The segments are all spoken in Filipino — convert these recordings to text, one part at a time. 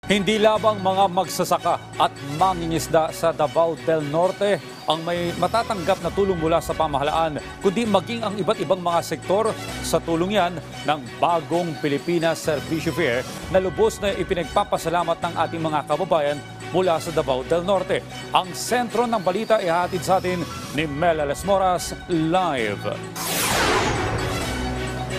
Hindi labang mga magsasaka at mangingisda sa Davao del Norte ang may matatanggap na tulong mula sa pamahalaan, kundi maging ang iba't ibang mga sektor sa tulong yan ng bagong Pilipinas Servicio Fair na lubos na ipinagpapasalamat ng ating mga kababayan mula sa Davao del Norte. Ang sentro ng balita ihatid sa atin ni Mel Alesmoras live.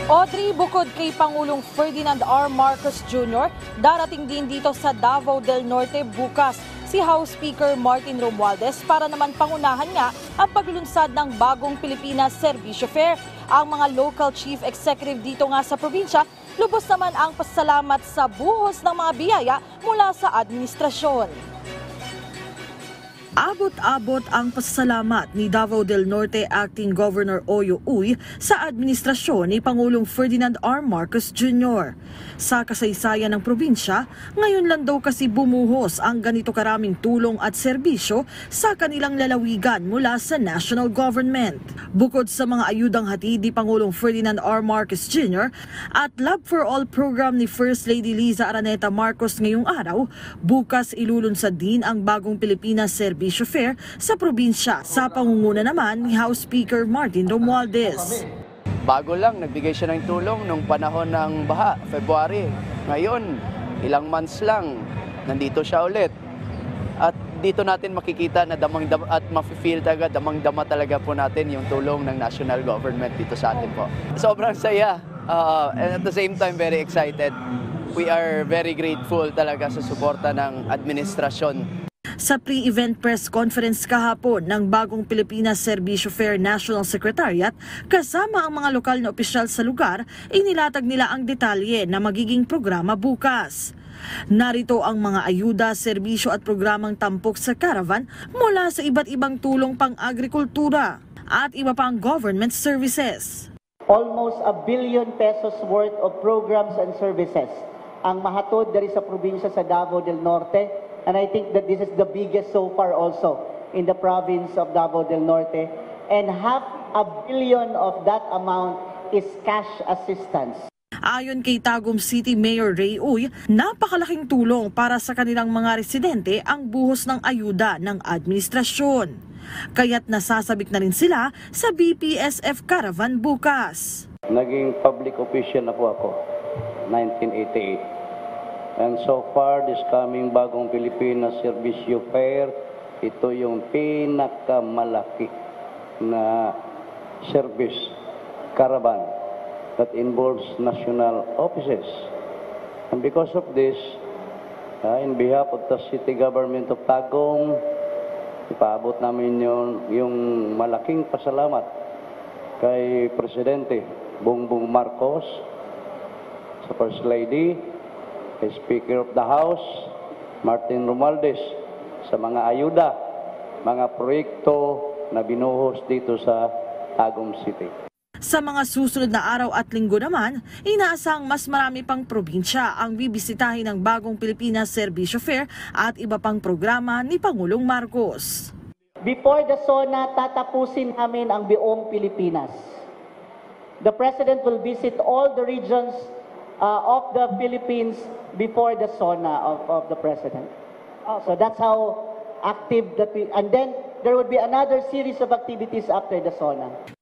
Audrey, bukod kay Pangulong Ferdinand R. Marcos Jr., darating din dito sa Davao del Norte bukas si House Speaker Martin Romualdez para naman pangunahan nga ang paglunsad ng bagong Pilipinas Servicio Fair. Ang mga local chief executive dito nga sa probinsya, lubos naman ang pasalamat sa buhos ng mga biyaya mula sa administrasyon. Abot-abot ang pasasalamat ni Davao del Norte Acting Governor Oyo Uy sa administrasyon ni Pangulong Ferdinand R. Marcos Jr. Sa kasaysayan ng probinsya, ngayon lang daw kasi bumuhos ang ganito karaming tulong at serbisyo sa kanilang lalawigan mula sa national government. Bukod sa mga ayudang hatid ni Pangulong Ferdinand R. Marcos Jr. at Love for All program ni First Lady Liza Araneta Marcos ngayong araw, bukas ilulunsad din ang bagong Pilipinas Servicio Fair sa probinsya sa pangunguna naman ni House Speaker Martin Romualdez. Bago lang, nagbigay siya ng tulong nung panahon ng baha, February. Ngayon, ilang months lang, nandito siya ulit. At dito natin makikita na damang-dama at mafe-feel talaga, damang-dama talaga po natin yung tulong ng national government dito sa atin po. Sobrang saya, and at the same time very excited. We are very grateful talaga sa suporta ng administrasyon. Sa pre-event press conference kahapon ng bagong Pilipinas Servicio Fair National Secretariat, kasama ang mga lokal na opisyal sa lugar, inilatag nila ang detalye na magiging programa bukas. Narito ang mga ayuda, serbisyo at programang tampok sa caravan mula sa iba't ibang tulong pang-agrikultura at iba pang government services. Almost 1 billion pesos worth of programs and services ang mahatod dari sa probinsya sa Davao del Norte. And I think that this is the biggest so far also in the province of Davao del Norte. And 500 million of that amount is cash assistance. Ayon kay Tagum City Mayor Ray Uy, napakalaking tulong para sa kanilang mga residente ang buhos ng ayuda ng administrasyon. Kaya't nasasabik na rin sila sa BPSF Caravan bukas. Naging public official na po ako, 1988. And so far, this coming bagong Pilipinas Servicio Fair, ito yung pinakamalaki na service caravan that involves national offices. And because of this, in behalf of the City Government of Tagum, ipaabot namin yung malaking pasalamat kay Presidente Bongbong Marcos, sa First Lady, kay Speaker of the House, Martin Romualdez, sa mga ayuda, mga proyekto na binuhos dito sa Tagum City. Sa mga susunod na araw at linggo naman, inaasang mas marami pang probinsya ang bibisitahin ng bagong Pilipinas Servicio Fair at iba pang programa ni Pangulong Marcos. Before the SONA, tatapusin namin ang buong Pilipinas. The President will visit all the regions of the Philippines before the SONA of the President. So that's how active that we, and then there would be another series of activities after the SONA.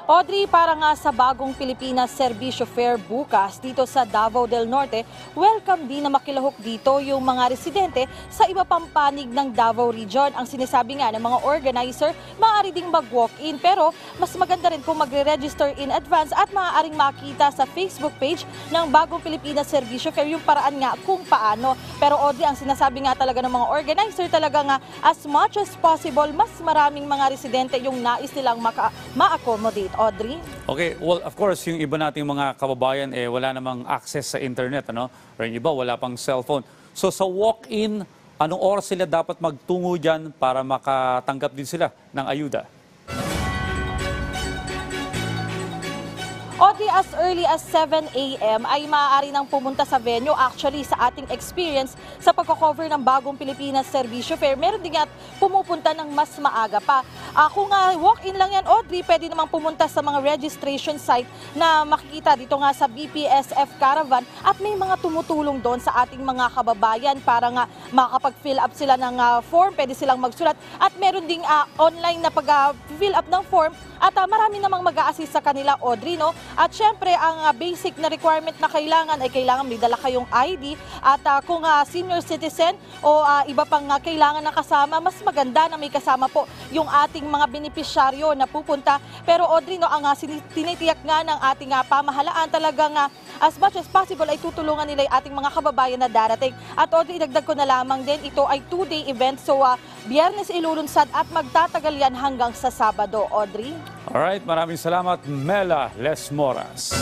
Audrey, para nga sa bagong Pilipinas Servicio Fair bukas dito sa Davao del Norte, welcome din na makilahok dito yung mga residente sa iba pang panig ng Davao Region. Ang sinasabi nga ng mga organizer, maaari ding mag-walk-in pero mas maganda rin kung magre-register in advance at maaaring makita sa Facebook page ng bagong Pilipinas Servicio Fair yung paraan nga kung paano. Pero Audrey, ang sinasabi nga talaga ng mga organizer talaga nga as much as possible, mas maraming mga residente yung nais nilang ma-accommodate. Audrey? Okay, well, of course, yung iba nating mga kababayan, wala namang access sa internet, ano? Or yung iba, wala pang cellphone. So sa walk-in, anong oras sila dapat magtungo dyan para makatanggap din sila ng ayuda? Audrey, as early as 7 a.m. ay maaari nang pumunta sa venue. Actually, sa ating experience sa pagko-cover ng Bagong Pilipinas Serbisyo Fair, meron din at pumupunta ng mas maaga pa. Kung walk-in lang yan, Audrey, pwede namang pumunta sa mga registration site na makikita dito nga sa BPSF Caravan at may mga tumutulong doon sa ating mga kababayan para nga makakapag-fill up sila ng form, pwede silang magsulat at meron ding online na pag-fill up ng form at marami namang mag-a-assist sa kanila, Audrey, no? At syempre, ang basic na requirement na kailangan ay kailangan may dala kayong ID at kung senior citizen o iba pang kailangan na kasama, mas maganda na may kasama po yung ating mga benepisyaryo na pupunta. Pero Audrey, no, ang tinitiyak nga ng ating pamahalaan talagang as much as possible ay tutulungan nila yung ating mga kababayan na darating. At Audrey, dagdag ko na lamang din, ito ay 2-day event. So, Biyernes ilulunsad at magtatagal yan hanggang sa Sabado, Audrey. Alright, maraming salamat, Mela Lesmoras.